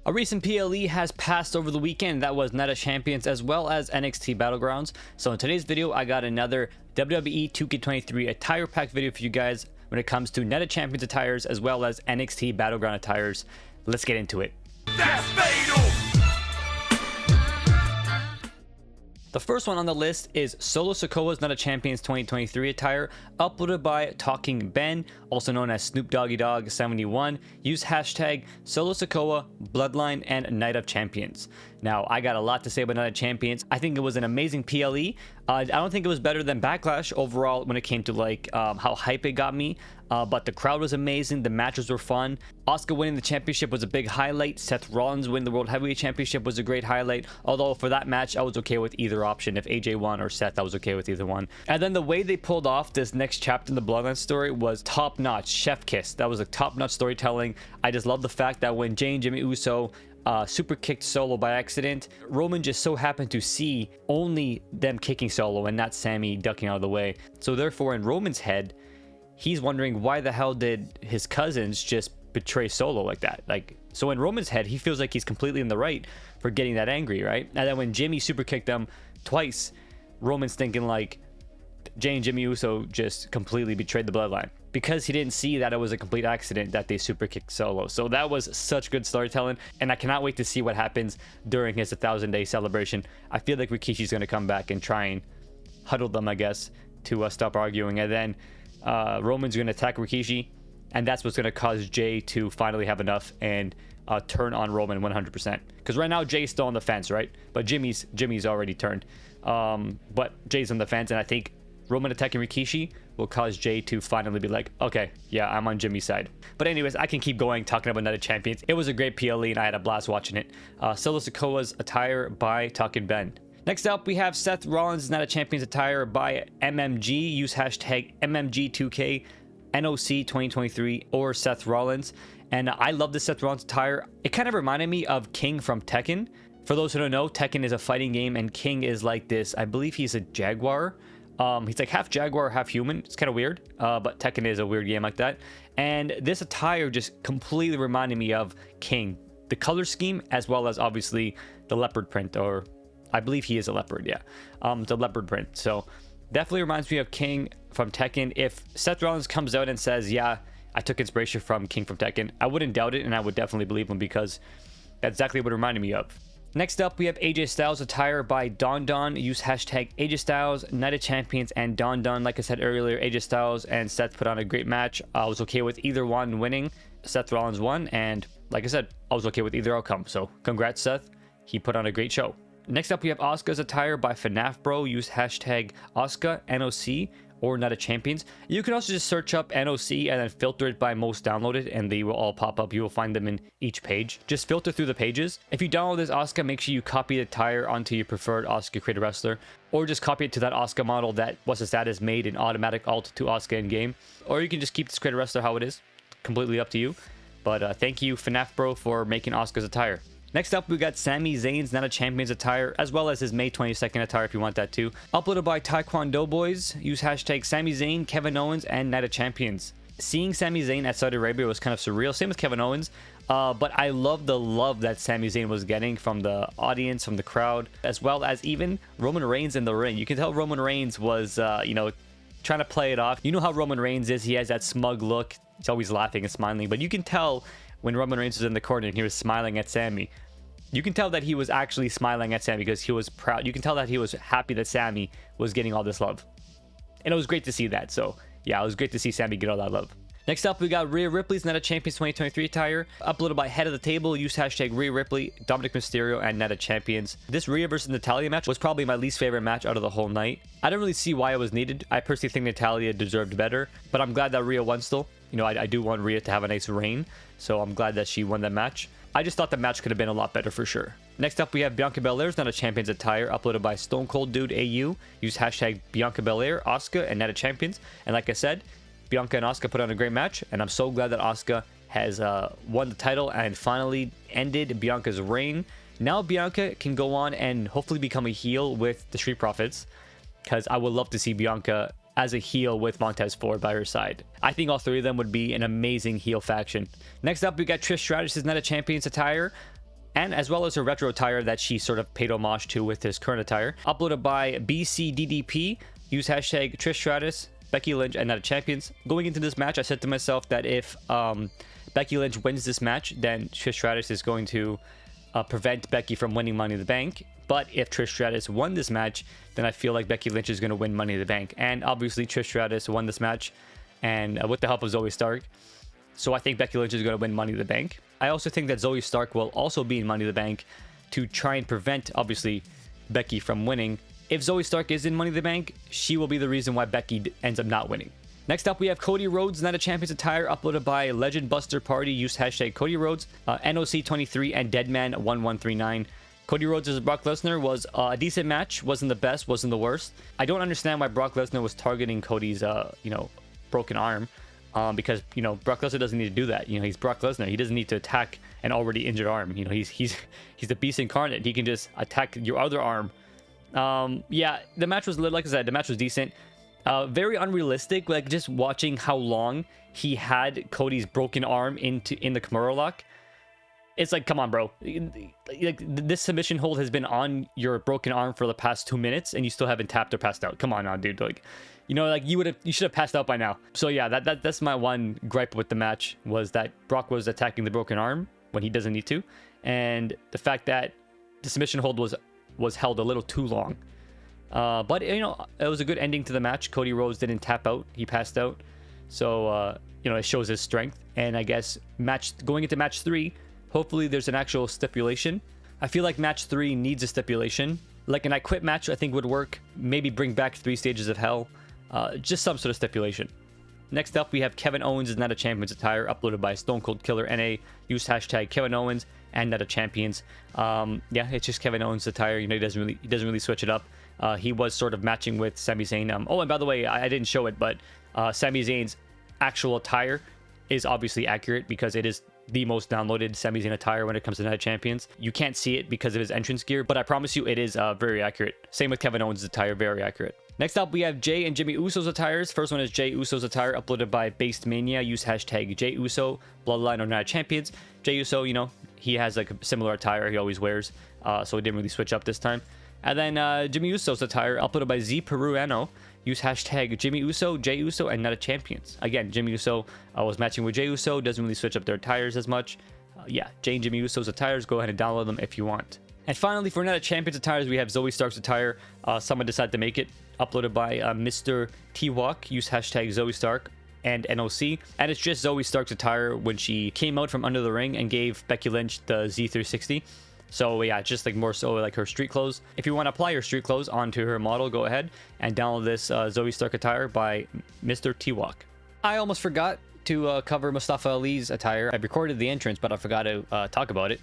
A recent PLE has passed over the weekend. That was Night of Champions as well as NXT Battlegrounds. So in today's video, I got another WWE 2K23 attire pack video for you guys when it comes to Night of Champions attires as well as NXT Battleground attires. Let's get into it. That's fatal. The first one on the list is Solo Sikoa's Night of Champions 2023 attire, uploaded by Talking Ben, also known as Snoop Doggy Dogg 71. Use hashtag Solo Sikoa, Bloodline, and Night of Champions. Now, I got a lot to say about Night of Champions. I think it was an amazing PLE. I don't think it was better than Backlash overall when it came to how hype it got me. But the crowd was amazing. The matches were fun. Asuka winning the championship was a big highlight. Seth Rollins winning the World Heavyweight Championship was a great highlight. Although for that match, I was okay with either option. If AJ won or Seth, I was okay with either one. And then the way they pulled off this next chapter in the Bloodline story was top notch. Chef kiss. That was a top notch storytelling. I just love the fact that when Jey and Jimmy Uso super kicked Solo by accident, Roman just so happened to see only them kicking Solo and not Sami ducking out of the way. So therefore, in Roman's head, he's wondering why the hell did his cousins just betray Solo like that? So in Roman's head, he feels like he's completely in the right for getting that angry, right? And then when Jimmy super kicked them twice, Roman's thinking like Jey and Jimmy Uso just completely betrayed the Bloodline because he didn't see that it was a complete accident that they super kicked Solo. So that was such good storytelling, and I cannot wait to see what happens during his 1,000-day celebration. I feel like Rikishi's going to come back and try and huddle them, I guess, to stop arguing, and then Roman's going to attack Rikishi, and that's what's going to cause Jey to finally have enough and turn on Roman 100%. Because right now Jey's still on the fence, right? But Jimmy's already turned. But Jey's on the fence, and I think Roman attacking Rikishi will cause Jey to finally be like, okay, yeah, I'm on Jimmy's side. But anyways, I can keep going talking about Night of Champions. It was a great PLE, and I had a blast watching it. Solo Sikoa's attire by Talking Ben. Next up, we have Seth Rollins' Night of Champions attire by MMG. Use hashtag MMG2K NOC 2023 or Seth Rollins. And I love the Seth Rollins attire. It kind of reminded me of King from Tekken. For those who don't know, Tekken is a fighting game, and King is like this. I believe he's a jaguar. He's like half jaguar, half human. It's kind of weird, but Tekken is a weird game like that. And this attire just completely reminded me of King. The color scheme, as well as obviously the leopard print, or I believe he is a leopard, yeah. The leopard print. So definitely reminds me of King from Tekken. If Seth Rollins comes out and says, yeah, I took inspiration from King from Tekken, I wouldn't doubt it, and I would definitely believe him because that's exactly what it reminded me of. Next up, we have AJ Styles attire by Don Don. Use hashtag AJ Styles, Night of Champions, and Don Don. Like I said earlier, AJ Styles and Seth put on a great match. I was okay with either one winning. Seth Rollins won, and like I said, I was okay with either outcome. So congrats, Seth. He put on a great show. Next up, we have Asuka's attire by FNAF Bro. Use hashtag Asuka NOC or Night of Champions. You can also just search up NOC and then filter it by most downloaded, and they will all pop up. You will find them in each page. Just filter through the pages. If you download this Asuka, make sure you copy the attire onto your preferred Asuka creator wrestler, or just copy it to that Asuka model that was the status made in automatic alt to Asuka in game, or you can just keep this creator wrestler how it is. Completely up to you. But thank you FNAF Bro for making Asuka's attire. Next up, we got Sami Zayn's Night of Champions attire, as well as his May 22nd attire if you want that too. Uploaded by Taekwondo Boys. Use hashtag Sami Zayn, Kevin Owens, and Night of Champions. Seeing Sami Zayn at Saudi Arabia was kind of surreal. Same with Kevin Owens. But I love the love that Sami Zayn was getting from the audience, from the crowd, as well as even Roman Reigns in the ring. You can tell Roman Reigns was, trying to play it off. You know how Roman Reigns is. He has that smug look. He's always laughing and smiling. But you can tell when Roman Reigns was in the corner and he was smiling at Sami, you can tell that he was actually smiling at Sami because he was proud. You can tell that he was happy that Sami was getting all this love. And it was great to see that. So yeah, it was great to see Sami get all that love. Next up, we got Rhea Ripley's Night of Champions 2023 attire, uploaded by Head of the Table. Use hashtag Rhea Ripley, Dominic Mysterio, and Night of Champions. This Rhea versus Natalya match was probably my least favorite match out of the whole night. I don't really see why it was needed. I personally think Natalya deserved better, but I'm glad that Rhea won still. I do want Rhea to have a nice reign, so I'm glad that she won that match. I just thought the match could have been a lot better for sure. Next up, we have Bianca Belair's Night of Champions attire, uploaded by Stone Cold Dude AU. Use hashtag Bianca Belair, Asuka, and Night of Champions. And like I said, Bianca and Asuka put on a great match, and I'm so glad that Asuka has won the title and finally ended Bianca's reign. Now Bianca can go on and hopefully become a heel with the Street Profits, because I would love to see Bianca as a heel with Montez Ford by her side. I think all three of them would be an amazing heel faction. Next up, we got Trish Stratus's Night of Champions attire, and as well as her retro attire that she sort of paid homage to with his current attire. Uploaded by BCDDP. Use hashtag Trish Stratus, Becky Lynch, and Night of Champions. Going into this match, I said to myself that if Becky Lynch wins this match, then Trish Stratus is going to prevent Becky from winning Money in the Bank. But if Trish Stratus won this match, then I feel like Becky Lynch is going to win Money in the Bank. And obviously, Trish Stratus won this match, and with the help of Zoe Stark. So I think Becky Lynch is going to win Money in the Bank. I also think that Zoe Stark will also be in Money in the Bank to try and prevent, obviously, Becky from winning. If Zoe Stark is in Money in the Bank, she will be the reason why Becky ends up not winning. Next up, we have Cody Rhodes Night of Champions attire uploaded by Legend Buster Party. Use hashtag Cody Rhodes, NOC23, and Deadman1139. Cody Rhodes versus Brock Lesnar was a decent match. Wasn't the best, wasn't the worst. I don't understand why Brock Lesnar was targeting Cody's, broken arm. Because, Brock Lesnar doesn't need to do that. He's Brock Lesnar. He doesn't need to attack an already injured arm. He's the beast incarnate. He can just attack your other arm. Yeah, the match was, like I said, the match was decent. Very unrealistic. Like, just watching how long he had Cody's broken arm in the Kimura lock. It's like, come on, bro. Like, this submission hold has been on your broken arm for the past 2 minutes, and you still haven't tapped or passed out. Come on now, dude. Like, you should have passed out by now. So yeah, that's my one gripe with the match, was that Brock was attacking the broken arm when he doesn't need to, and the fact that the submission hold was held a little too long. But it was a good ending to the match. Cody Rhodes didn't tap out; he passed out. So it shows his strength. And I guess going into match 3. Hopefully there's an actual stipulation. I feel like match 3 needs a stipulation. Like an I Quit match I think would work. Maybe bring back 3 Stages of Hell. Just some sort of stipulation. Next up, we have Kevin Owens' Night of Champions attire uploaded by Stone Cold Killer NA. Use hashtag Kevin Owens and Night of Champions. Yeah, it's just Kevin Owens' attire. He doesn't really switch it up. He was sort of matching with Sami Zayn. Oh, and by the way, I didn't show it, but Sami Zayn's actual attire is obviously accurate because it is the most downloaded Sami Zayn attire when it comes to Night of Champions. You can't see it because of his entrance gear, but I promise you it is very accurate. Same with Kevin Owens' attire, very accurate. Next up, we have Jay and Jimmy Uso's attires. First one is Jay Uso's attire uploaded by Based Mania. Use hashtag Jay Uso, Bloodline or Night of Champions. Jay Uso, he has like a similar attire he always wears, so he didn't really switch up this time. And then Jimmy Uso's attire uploaded by Z Peruano. Use hashtag Jimmy Uso, Jay Uso, and Night of Champions. Again, Jimmy Uso was matching with Jay Uso. Doesn't really switch up their attires as much. Yeah, Jay and Jimmy Uso's attires. Go ahead and download them if you want. And finally, for Night of Champions attires, we have Zoe Stark's attire. Someone decided to make it. Uploaded by Mr. T-Walk. Use hashtag Zoe Stark and NOC. And it's just Zoe Stark's attire when she came out from under the ring and gave Becky Lynch the Z360. So yeah, just like more so like her street clothes. If you want to apply your street clothes onto her model, go ahead and download this Zoe Stark attire by Mr. T-Walk. I almost forgot to cover Mustafa Ali's attire. I recorded the entrance, but I forgot to talk about it.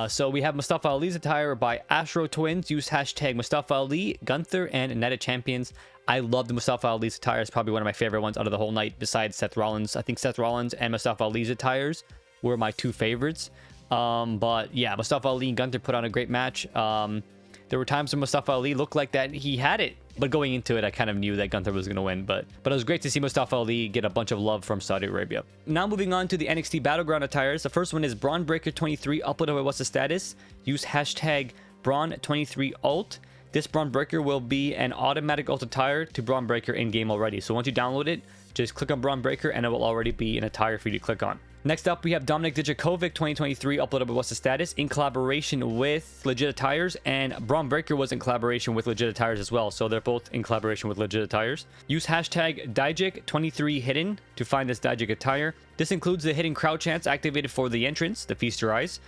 So we have Mustafa Ali's attire by Astro Twins. Use hashtag Mustafa Ali, Gunther, and Night of Champions. I love the Mustafa Ali's attire. It's probably one of my favorite ones out of the whole night besides Seth Rollins. I think Seth Rollins and Mustafa Ali's attires were my 2 favorites. But yeah, Mustafa Ali and Gunther put on a great match. There were times when Mustafa Ali looked like that he had it, but going into it, I kind of knew that Gunther was going to win. But it was great to see Mustafa Ali get a bunch of love from Saudi Arabia. Now moving on to the NXT Battleground attires. The first one is Braun Breaker 23, uploaded by What's the Status. Use hashtag Braun23Alt. This Braun Breaker will be an automatic alt attire to Braun Breaker in game already. So once you download it, just click on Braun Breaker and it will already be an attire for you to click on. Next up, we have Dominik Dijakovic 2023, uploaded by What's the Status, in collaboration with Legit Attires, and Braun Breaker was in collaboration with Legit Attires as well, so they're both in collaboration with Legit Attires. Use hashtag Dijik23Hidden to find this Dijik attire. This includes the hidden crowd chants activated for the entrance, the Feast Your Eyes,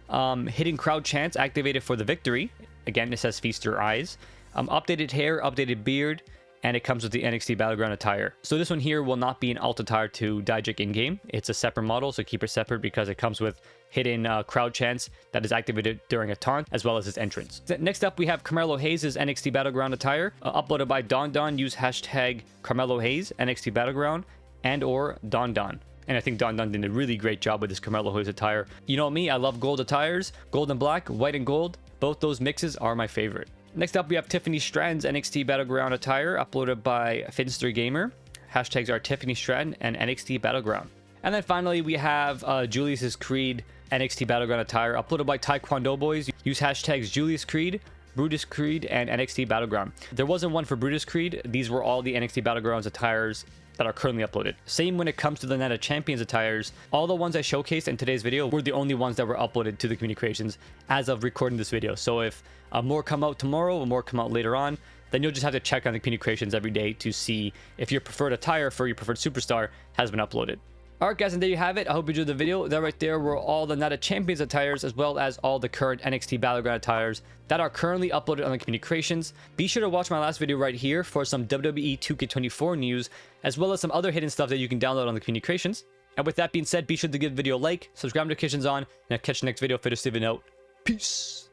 hidden crowd chants activated for the victory, again it says Feast Your Eyes, updated hair, updated beard, and it comes with the NXT Battleground attire. So this one here will not be an alt attire to Dijik in-game. It's a separate model, so keep it separate because it comes with hidden crowd chants that is activated during a taunt, as well as his entrance. Next up, we have Carmelo Hayes' NXT Battleground attire, uploaded by Don Don. Use hashtag Carmelo Hayes, NXT Battleground, and or Don Don. And I think Don Don did a really great job with this Carmelo Hayes attire. You know me, I love gold attires, gold and black, white and gold. Both those mixes are my favorite. Next up, we have Tiffany Stratton's NXT Battleground attire, uploaded by Finster Gamer. Hashtags are Tiffany Stratton and NXT Battleground. And then finally, we have Julius's Creed NXT Battleground attire uploaded by Taekwondo Boys. Use hashtags Julius Creed, Brutus Creed, and NXT Battleground. There wasn't one for Brutus Creed. These were all the NXT Battlegrounds attires that are currently uploaded. Same when it comes to the Night of Champions attires. All the ones I showcased in today's video were the only ones that were uploaded to the community creations as of recording this video. So if more come out tomorrow or more come out later on, then you'll just have to check on the community creations every day to see if your preferred attire for your preferred superstar has been uploaded. Alright guys, and there you have it. I hope you enjoyed the video. That right there were all the Night of Champions attires, as well as all the current NXT Battleground attires that are currently uploaded on the community creations. Be sure to watch my last video right here for some WWE 2K23 news, as well as some other hidden stuff that you can download on the community creations. And with that being said, be sure to give the video a like, subscribe, notifications on, and I'll catch you next video. For this, Steven out. Peace.